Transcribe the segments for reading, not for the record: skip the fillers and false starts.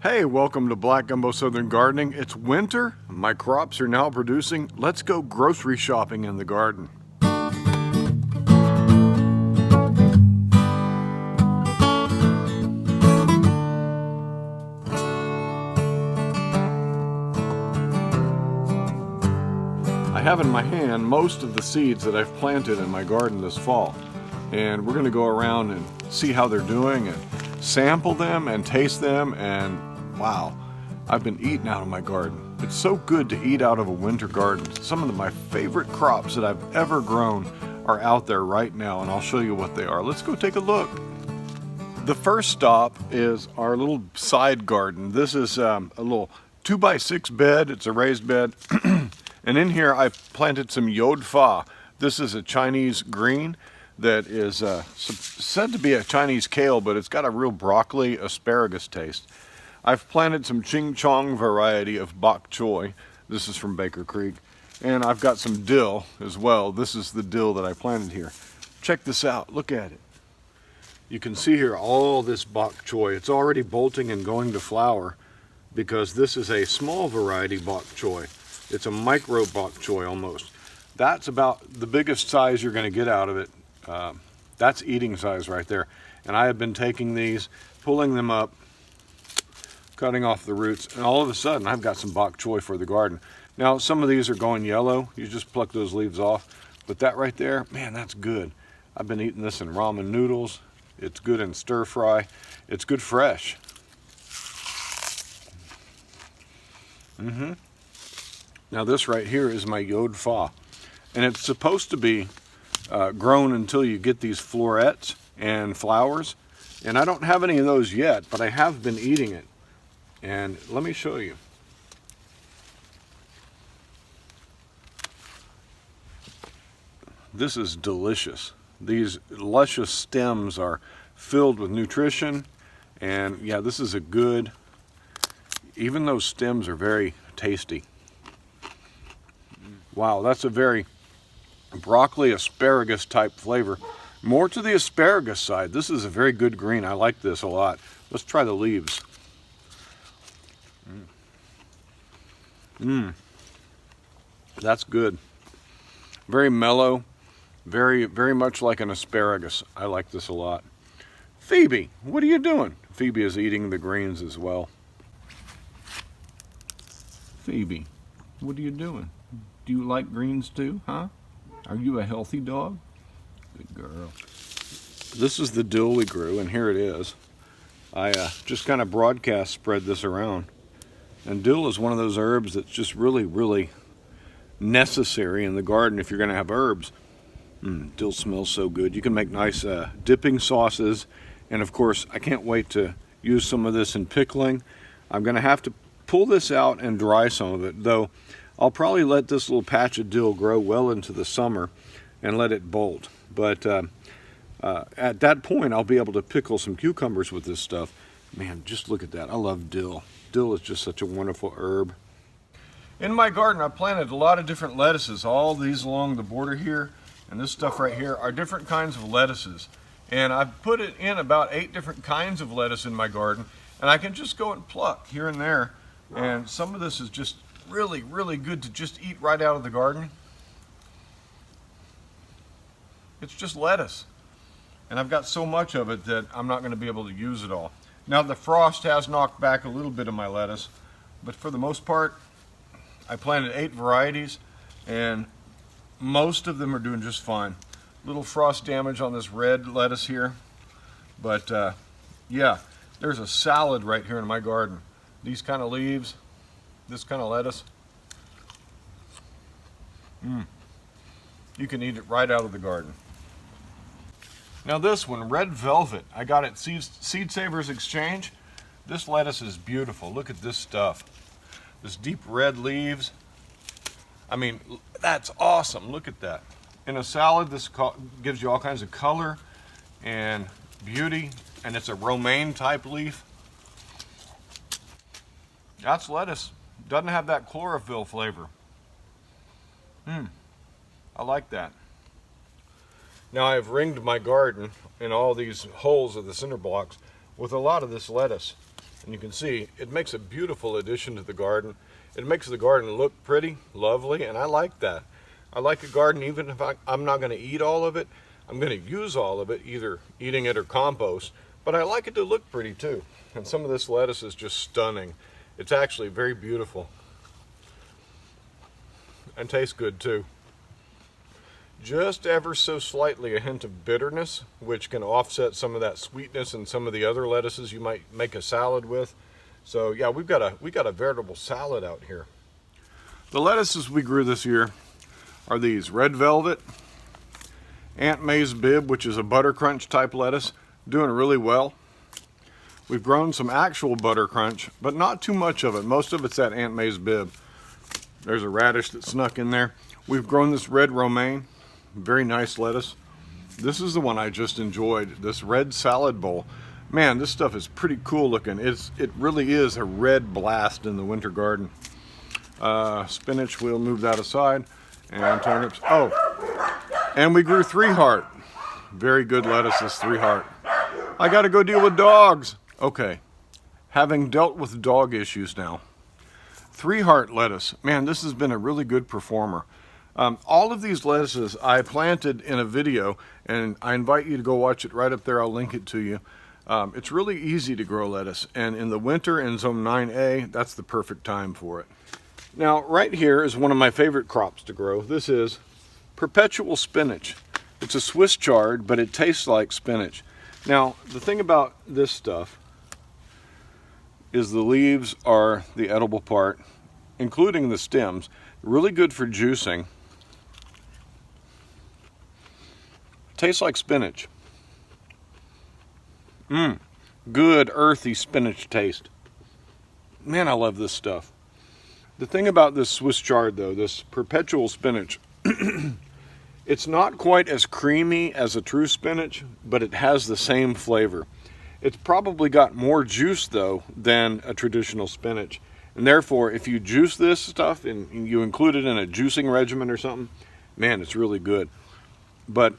Hey, welcome to Black Gumbo Southern Gardening. It's winter, my crops are now producing. Let's go grocery shopping in the garden. I have in my hand most of the seeds that I've planted in my garden this fall. And we're gonna go around and see how they're doing and sample them and taste them, and wow, I've been eating out of my garden. It's so good to eat out of a winter garden. Some of my favorite crops that I've ever grown are out there right now, and I'll show you what they are. Let's go take a look. The first stop is our little side garden. This is a little 2x6 bed. It's a raised bed. And in here I've planted some yod fa. This is a Chinese green that is said to be a Chinese kale, but it's got a real broccoli asparagus taste. I've planted some Ching Chong variety of bok choy. This is from Baker Creek. And I've got some dill as well. This is the dill that I planted here. Check this out, look at it. You can see here all this bok choy. It's already bolting and going to flower because this is a small variety bok choy. It's a micro bok choy almost. That's about the biggest size you're going to get out of it. That's eating size right there. And I have been taking these, pulling them up, cutting off the roots, and all of a sudden I've got some bok choy for the garden. Now some of these are going yellow. You just pluck those leaves off. But that right there, man, that's good. I've been eating this in ramen noodles. It's good in stir fry. It's good fresh. Now this right here is my yod fa. And it's supposed to be grown until you get these florets and flowers. And I don't have any of those yet, but I have been eating it. And let me show you. This is delicious. These luscious stems are filled with nutrition. And yeah, this is a good, even those stems are very tasty. Wow, that's a very broccoli asparagus type flavor. More to the asparagus side. This is a very good green. I like this a lot. Let's try the leaves. That's good. Very mellow. Very much like an asparagus. I like this a lot. Phoebe, what are you doing? Phoebe is eating the greens as well. Phoebe, what are you doing? Do you like greens too, huh? Are you a healthy dog? Good girl. This is the dill we grew, and here it is. I just kind of broadcast spread this around. And dill is one of those herbs that's just really necessary in the garden if you're going to have herbs. Dill smells so good. You can make nice dipping sauces. And of course, I can't wait to use some of this in pickling. I'm going to have to pull this out and dry some of it, though I'll probably let this little patch of dill grow well into the summer and let it bolt. But at that point, I'll be able to pickle some cucumbers with this stuff. Man, just look at that. I love dill. Dill is just such a wonderful herb. In my garden, I planted a lot of different lettuces. All these along the border here, and this stuff right here are different kinds of lettuces. And I've put it in about 8 different kinds of lettuce in my garden, and I can just go and pluck here and there. And some of this is just really good to just eat right out of the garden. It's just lettuce. And I've got so much of it that I'm not going to be able to use it all. Now the frost has knocked back a little bit of my lettuce, but for the most part, I planted 8 varieties, and most of them are doing just fine. Little frost damage on this red lettuce here, but yeah, there's a salad right here in my garden. These kind of leaves, this kind of lettuce. You can eat it right out of the garden. Now this one, red velvet, I got at Seed Savers Exchange. This lettuce is beautiful. Look at this stuff. This deep red leaves. I mean, that's awesome. Look at that. In a salad, this gives you all kinds of color and beauty, and it's a romaine type leaf. That's lettuce. Doesn't have that chlorophyll flavor. I like that. Now I've ringed my garden in all these holes of the cinder blocks with a lot of this lettuce. And you can see it makes a beautiful addition to the garden. It makes the garden look pretty, lovely, and I like that. I like a garden even if I'm not going to eat all of it. I'm going to use all of it, either eating it or compost, but I like it to look pretty too. And some of this lettuce is just stunning. It's actually very beautiful and tastes good too. Just ever so slightly a hint of bitterness, which can offset some of that sweetness and some of the other lettuces you might make a salad with. So yeah, we've got a veritable salad out here. The lettuces we grew this year are these red velvet, Aunt May's Bib, which is a butter crunch type lettuce, doing really well. We've grown some actual butter crunch, but not too much of it. Most of it's that Aunt May's Bib. There's a radish that snuck in there. We've grown this red romaine, very nice lettuce. This is the one I just enjoyed, this red salad bowl. Man, this stuff is pretty cool looking. It really is a red blast in the winter garden. Spinach, we'll move that aside. And turnips. Oh, and we grew 3 heart. Very good lettuce, this 3 heart. I gotta go deal with dogs. Okay, having dealt with dog issues now. 3 heart lettuce. Man, this has been a really good performer. All of these lettuces I planted in a video, and I invite you to go watch it right up there. I'll link it to you. It's really easy to grow lettuce, and in the winter in zone 9A, that's the perfect time for it. Now, right here is one of my favorite crops to grow. This is Perpetual spinach. It's a Swiss chard, but it tastes like spinach. Now, the thing about this stuff is the leaves are the edible part, including the stems. Really good for juicing. Tastes like spinach. Good earthy spinach taste. Man, I love this stuff. The thing about this Swiss chard though, this Perpetual spinach, it's not quite as creamy as a true spinach, but it has the same flavor. It's probably got more juice though than a traditional spinach. And therefore, if you juice this stuff and you include it in a juicing regimen or something, man, it's really good. But,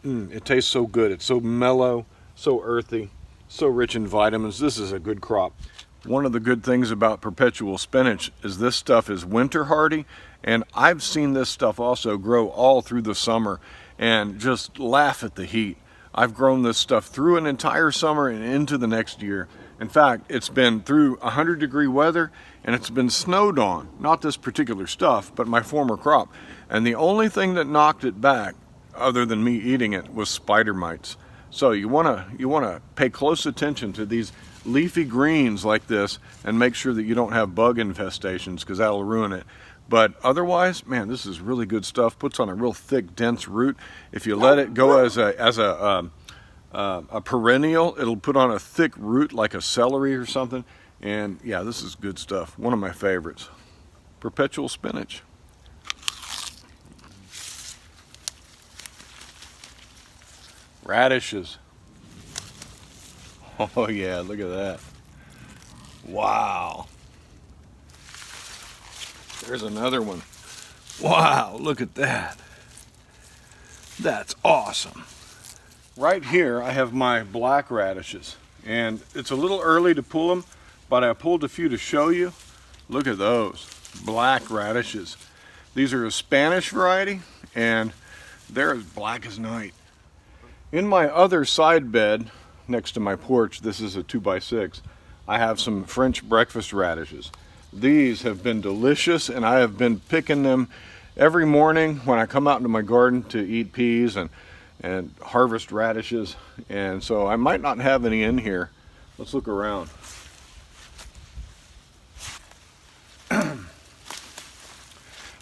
it tastes so good. It's so mellow, so earthy, so rich in vitamins. This is a good crop. One of the good things about Perpetual spinach is this stuff is winter hardy, and I've seen this stuff also grow all through the summer and just laugh at the heat. I've grown this stuff through an entire summer and into the next year. In fact, it's been through 100-degree weather and it's been snowed on. Not this particular stuff, but my former crop. And the only thing that knocked it back, other than me eating it, was spider mites. So you wanna pay close attention to these leafy greens like this and make sure that you don't have bug infestations, because that'll ruin it. But otherwise, man, this is really good stuff. Puts on a real thick, dense root. If you let it go as a perennial, it'll put on a thick root like a celery or something. And yeah, this is good stuff. One of my favorites. Perpetual spinach. Radishes. Oh yeah, look at that. Wow. There's another one. Wow, look at that. That's awesome. Right here I have my black radishes, and it's a little early to pull them, but I pulled a few to show you. Look at those black radishes. These are a Spanish variety, and they're as black as night. In my other side bed next to my porch, this is a 2x6, I have some French breakfast radishes. These have been delicious, and I have been picking them every morning when I come out into my garden to eat peas and harvest radishes. And so I might not have any in here. Let's look around.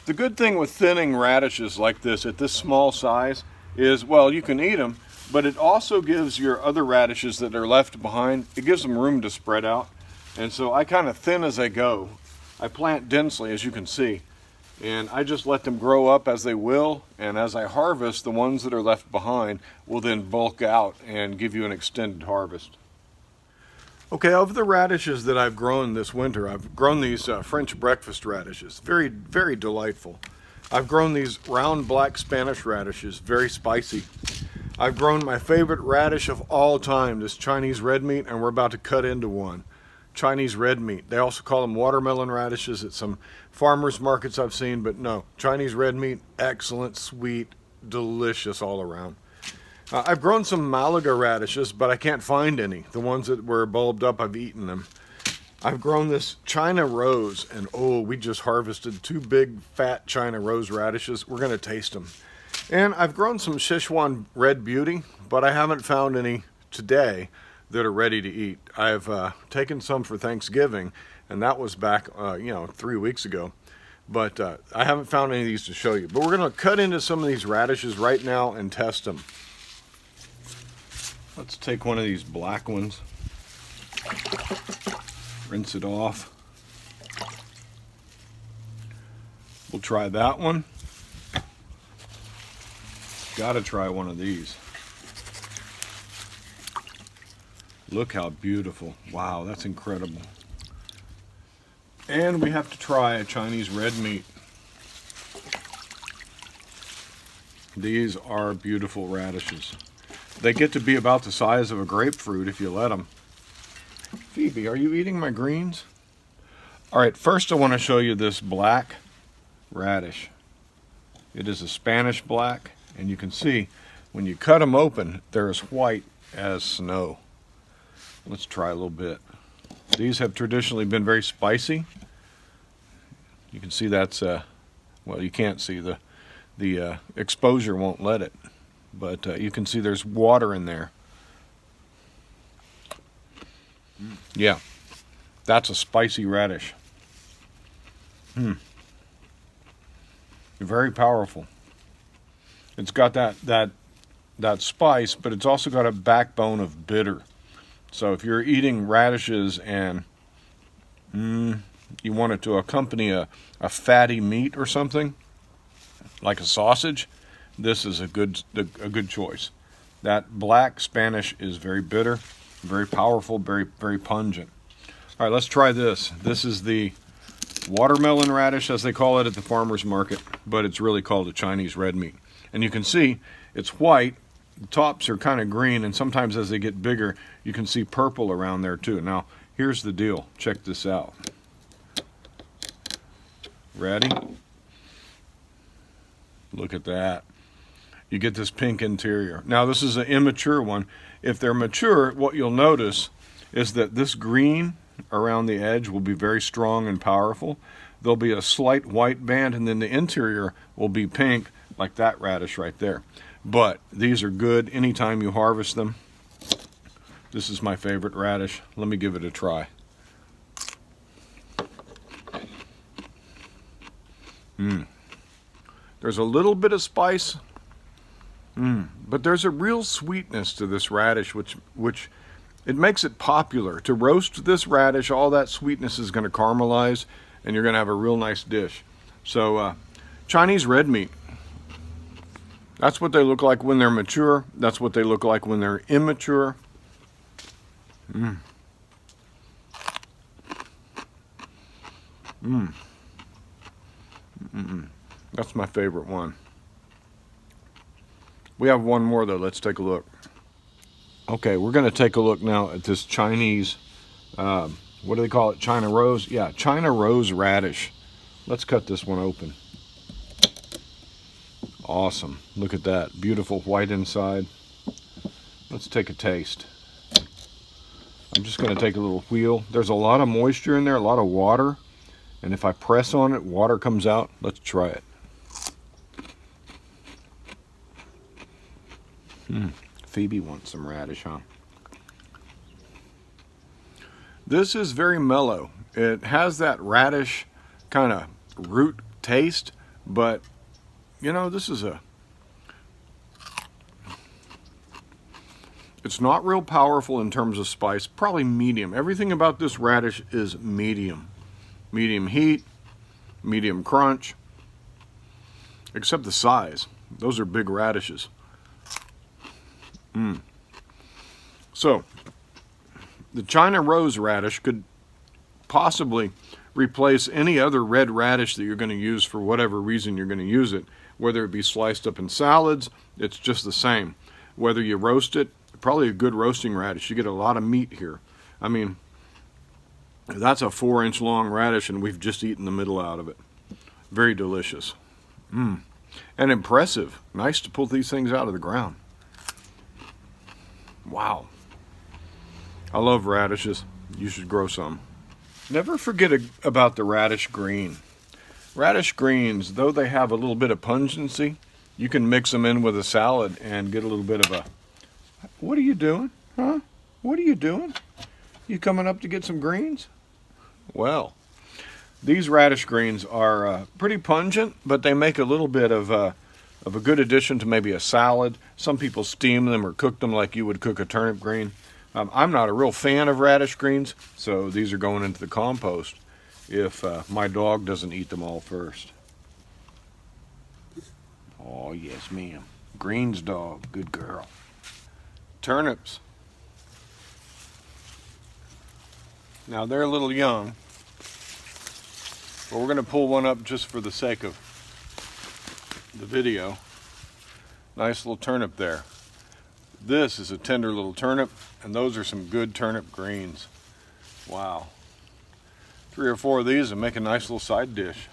The good thing with thinning radishes like this at this small size is, well, you can eat them, but it also gives your other radishes that are left behind, it gives them room to spread out. And so I kind of thin as I go. I plant densely, as you can see, and I just let them grow up as they will, and as I harvest, the ones that are left behind will then bulk out and give you an extended harvest. Okay, of the radishes that I've grown this winter, I've grown these French breakfast radishes. Very, very delightful. I've grown these round black Spanish radishes, very spicy. I've grown my favorite radish of all time, this Chinese red meat, and we're about to cut into one. Chinese red meat. They also call them watermelon radishes at some farmers markets I've seen, but no, Chinese red meat, excellent, sweet, delicious all around. I've grown some Malaga radishes, but I can't find any. The ones that were bulbed up, I've eaten them. I've grown this China rose, and oh, we just harvested 2 big fat China rose radishes. We're gonna taste them. And I've grown some Sichuan red beauty, but I haven't found any today that are ready to eat. I've taken some for Thanksgiving, and that was back 3 weeks ago. But I haven't found any of these to show you. But we're gonna cut into some of these radishes right now and test them. Let's take one of these black ones, rinse it off. We'll try that one. Gotta try one of these. Look how beautiful. Wow, that's incredible. And we have to try a Chinese red meat. These are beautiful radishes. They get to be about the size of a grapefruit if you let them. Phoebe, are you eating my greens? All right, first I want to show you this black radish. It is a Spanish black, and you can see when you cut them open, they're as white as snow. Let's try a little bit. These have traditionally been very spicy. You can see that's, well, you can't see, the exposure won't let it. But you can see there's water in there. Yeah, that's a spicy radish. Very powerful. It's got that spice, but it's also got a backbone of bitter. So if you're eating radishes and you want it to accompany a fatty meat or something, like a sausage, this is a good choice. That black Spanish is very bitter, very powerful, very, very pungent. All right, let's try this. This is the watermelon radish, as they call it at the farmer's market, but it's really called a Chinese red meat. And you can see it's white, the tops are kind of green, and sometimes as they get bigger, you can see purple around there too. Now, here's the deal. Check this out. Ready? Look at that. You get this pink interior. Now, this is an immature one. If they're mature, what you'll notice is that this green around the edge will be very strong and powerful. There'll be a slight white band, and then the interior will be pink, like that radish right there. But these are good anytime you harvest them. This is my favorite radish. Let me give it a try. There's a little bit of spice, but there's a real sweetness to this radish, which it makes it popular. To roast this radish, all that sweetness is going to caramelize, and you're going to have a real nice dish. So Chinese red meat, that's what they look like when they're mature. That's what they look like when they're immature. That's my favorite one. We have one more though. Let's take a look. Okay, we're going to take a look now at this Chinese, what do they call it? China rose? Yeah, China rose radish. Let's cut this one open. Awesome. Look at that. Beautiful white inside. Let's take a taste. I'm just going to take a little wheel. There's a lot of moisture in there, a lot of water. And if I press on it, water comes out. Let's try it. Phoebe wants some radish, huh? This is very mellow. It has that radish kind of root taste, but you know, this is it's not real powerful in terms of spice, probably medium. Everything about this radish is medium. Medium heat, medium crunch, except the size. Those are big radishes. So, the China rose radish could possibly replace any other red radish that you're going to use for whatever reason you're going to use it. Whether it be sliced up in salads, it's just the same. Whether you roast it, probably a good roasting radish. You get a lot of meat here. I mean, That's a 4-inch long radish, and we've just eaten the middle out of it. Very delicious. And impressive. Nice to pull these things out of the ground. Wow. I love radishes. You should grow some. Never forget about the radish green. Radish greens, though they have a little bit of pungency, you can mix them in with a salad and get a little bit of a... What are you doing? Huh? What are you doing? You coming up to get some greens? Well, these radish greens are pretty pungent, but they make a little bit of a good addition to maybe a salad. Some people steam them or cook them like you would cook a turnip green. I'm not a real fan of radish greens, so these are going into the compost if my dog doesn't eat them all first. Oh, yes, ma'am. Greens dog, good girl. Turnips. Now, they're a little young, but we're going to pull one up just for the sake of the video. Nice little turnip there. This is a tender little turnip, and those are some good turnip greens. Wow. 3 or 4 of these and make a nice little side dish.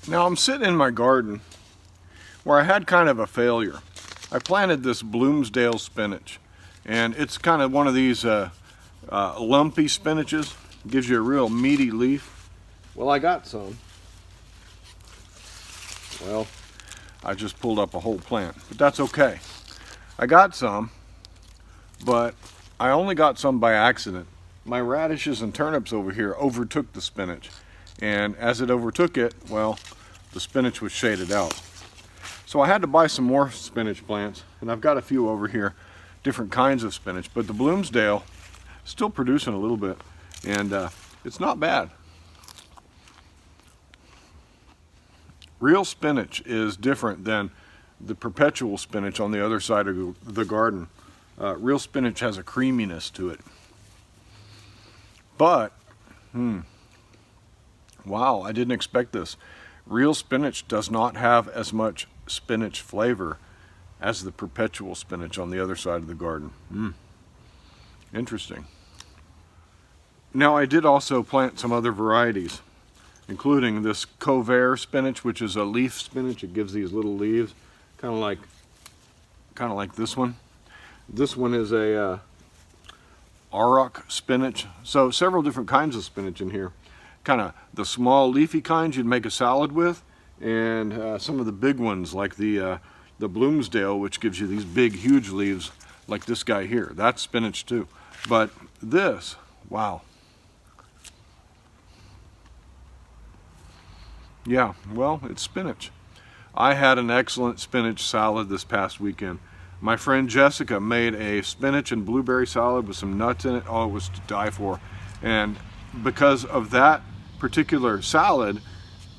Now I'm sitting in my garden where I had kind of a failure. I planted this Bloomsdale spinach, and it's kind of one of these lumpy spinaches. Gives you a real meaty leaf. Well, I got some. Well, I just pulled up a whole plant, but that's okay. I got some, but I only got some by accident. My radishes and turnips over here overtook the spinach, and as it overtook it, well, the spinach was shaded out. So I had to buy some more spinach plants, and I've got a few over here, different kinds of spinach, but the Bloomsdale is still producing a little bit, and it's not bad. Real spinach is different than the Perpetual spinach on the other side of the garden. Real spinach has a creaminess to it. But, wow, I didn't expect this. Real spinach does not have as much spinach flavor as the Perpetual spinach on the other side of the garden. Interesting. Now, I did also plant some other varieties, including this Covert spinach, which is a leaf spinach. It gives these little leaves, kind of like this one. This one is a Auroch spinach. So several different kinds of spinach in here. Kind of the small leafy kinds you'd make a salad with, and some of the big ones like the Bloomsdale, which gives you these big, huge leaves like this guy here. That's spinach too. But this, wow. Yeah, well, it's spinach. I had an excellent spinach salad this past weekend. My friend Jessica made a spinach and blueberry salad with some nuts in it. Oh, it was to die for. And because of that particular salad,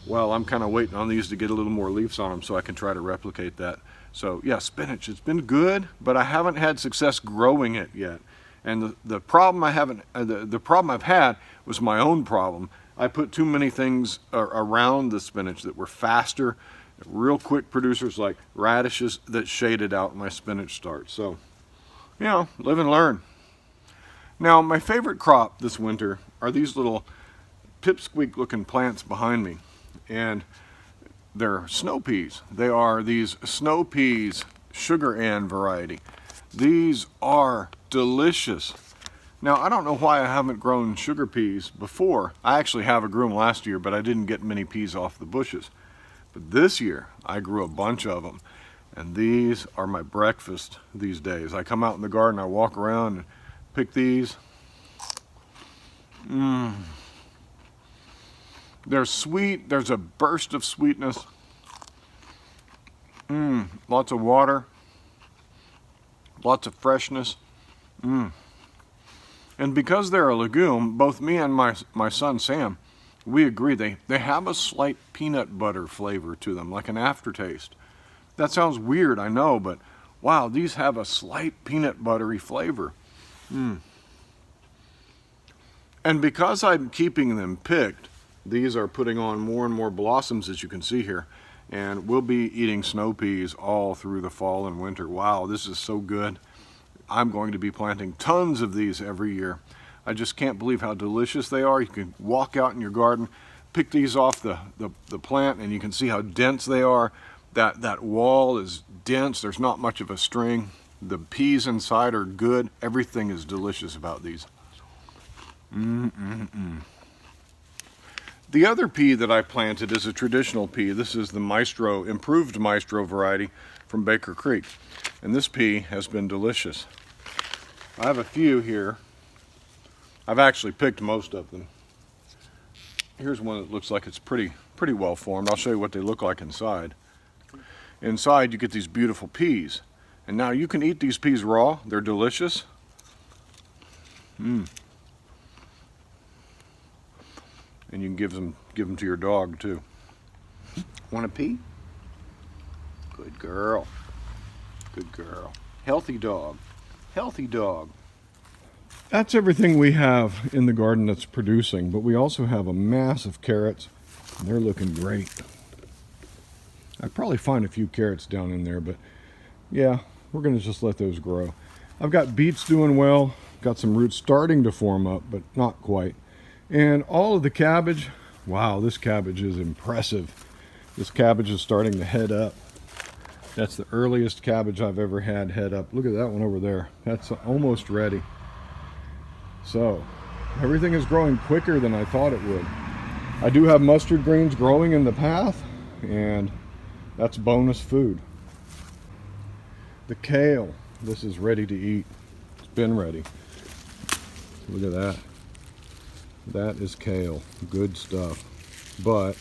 well, I'm kind of waiting on these to get a little more leaves on them so I can try to replicate that. So yeah, spinach, it's been good, but I haven't had success growing it yet. And the problem the problem I've had was my own problem. I put too many things around the spinach that were faster, real quick producers like radishes that shaded out my spinach start. So, you know, live and learn. Now, my favorite crop this winter are these little pipsqueak looking plants behind me. And they're snow peas. They are these snow peas sugar Ann variety. These are delicious. Now, I don't know why I haven't grown sugar peas before. I actually grew them last year, but I didn't get many peas off the bushes. But this year, I grew a bunch of them. And these are my breakfast these days. I come out in the garden, I walk around and pick these. They're sweet. There's a burst of sweetness. Lots of water. Lots of freshness. And because they're a legume, both me and my son Sam, we agree they have a slight peanut butter flavor to them, like an aftertaste. That sounds weird, I know, but wow, these have a slight peanut buttery flavor. And because I'm keeping them picked, these are putting on more and more blossoms, as you can see here. And we'll be eating snow peas all through the fall and winter. Wow, this is so good. I'm going to be planting tons of these every year. I just can't believe how delicious they are. You can walk out in your garden, pick these off the plant, and you can see how dense they are. That wall is dense. There's not much of a string. The peas inside are good. Everything is delicious about these. The other pea that I planted is a traditional pea. This is the Maestro, improved Maestro variety from Baker Creek. And this pea has been delicious. I have a few here. I've actually picked most of them. Here's one that looks like it's pretty well formed. I'll show you what they look like inside. Inside you get these beautiful peas. And now you can eat these peas raw. They're delicious. And you can give them to your dog too. Want a pea? Good girl. Good girl. Healthy dog. Healthy dog. That's everything we have in the garden that's producing, but we also have a mass of carrots. And they're looking great. I'd probably find a few carrots down in there, but yeah, we're gonna just let those grow. I've got beets doing well, got some roots starting to form up, but not quite. And all of the cabbage, wow, this cabbage is impressive. This cabbage is starting to head up. That's the earliest cabbage I've ever had head up. Look at that one over there. That's almost ready. So, everything is growing quicker than I thought it would. I do have mustard greens growing in the path, and that's bonus food. The kale, this is ready to eat. It's been ready. Look at that. That is kale, good stuff. But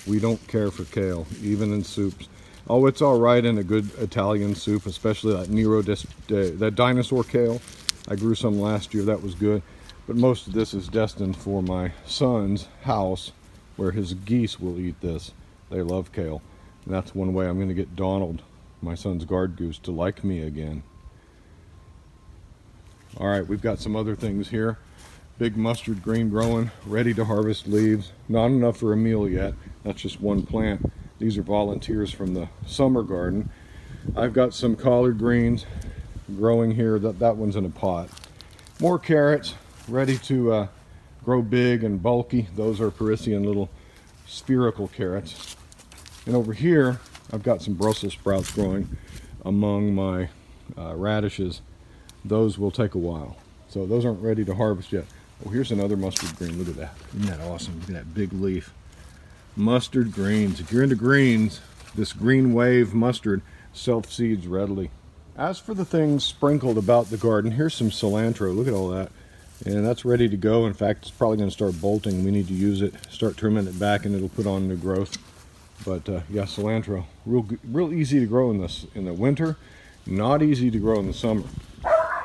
we don't care for kale, even in soups. Oh, it's all right in a good Italian soup, especially that dinosaur kale. I grew some last year, that was good. But most of this is destined for my son's house, where his geese will eat this. They love kale. And that's one way I'm going to get Donald, my son's guard goose, to like me again. All right, we've got some other things here. Big mustard green growing, ready to harvest leaves. Not enough for a meal yet. That's just one plant. These are volunteers from the summer garden. I've got some collard greens growing here. That one's in a pot. More carrots, ready to grow big and bulky. Those are Parisian little spherical carrots. And over here, I've got some Brussels sprouts growing among my radishes. Those will take a while. So those aren't ready to harvest yet. Oh, here's another mustard green. Look at that. Isn't that awesome? Look at that big leaf. Mustard greens. If you're into greens, this green wave mustard self-seeds readily. As for the things sprinkled about the garden, here's some cilantro. Look at all that. And that's ready to go. In fact, it's probably going to start bolting. We need to use it, start trimming it back, and it'll put on new growth. But yeah, cilantro, real easy to grow in the winter, not easy to grow in the summer.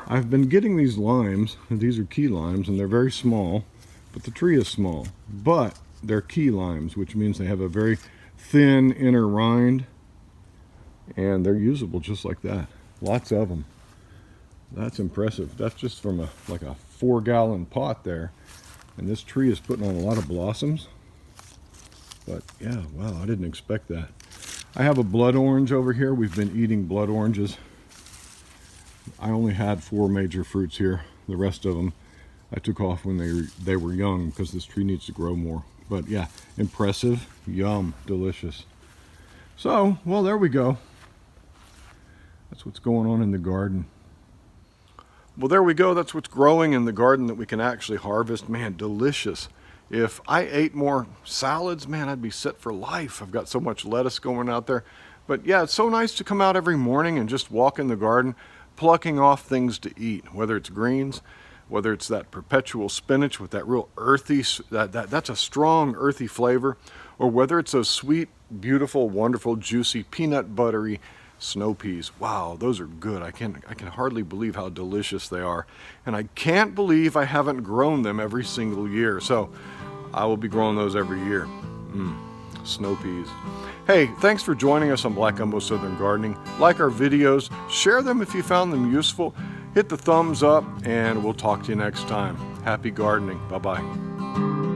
I've been getting these limes, and these are key limes, and they're very small, but the tree is small. But they're key limes, which means they have a very thin inner rind, and they're usable just like that. Lots of them. That's impressive. That's just from like a 4-gallon pot there, and this tree is putting on a lot of blossoms. But yeah, wow, I didn't expect that. I have a blood orange over here. We've been eating blood oranges. I only had 4 major fruits here. The rest of them I took off when they were young, because this tree needs to grow more. But yeah, impressive, yum, delicious. So, well, there we go. That's what's going on in the garden. Well, there we go. That's what's growing in the garden that we can actually harvest. Man, delicious. If I ate more salads, man, I'd be set for life. I've got so much lettuce going out there. But yeah, it's so nice to come out every morning and just walk in the garden, plucking off things to eat, whether it's greens, whether it's that perpetual spinach with that real earthy, that's a strong earthy flavor, or whether it's those sweet, beautiful, wonderful, juicy, peanut buttery snow peas. Wow, those are good. I can hardly believe how delicious they are. And I can't believe I haven't grown them every single year. So I will be growing those every year. Snow peas. Hey, thanks for joining us on Black Gumbo Southern Gardening. Like our videos, share them if you found them useful, hit the thumbs up, and we'll talk to you next time. Happy gardening. Bye-bye.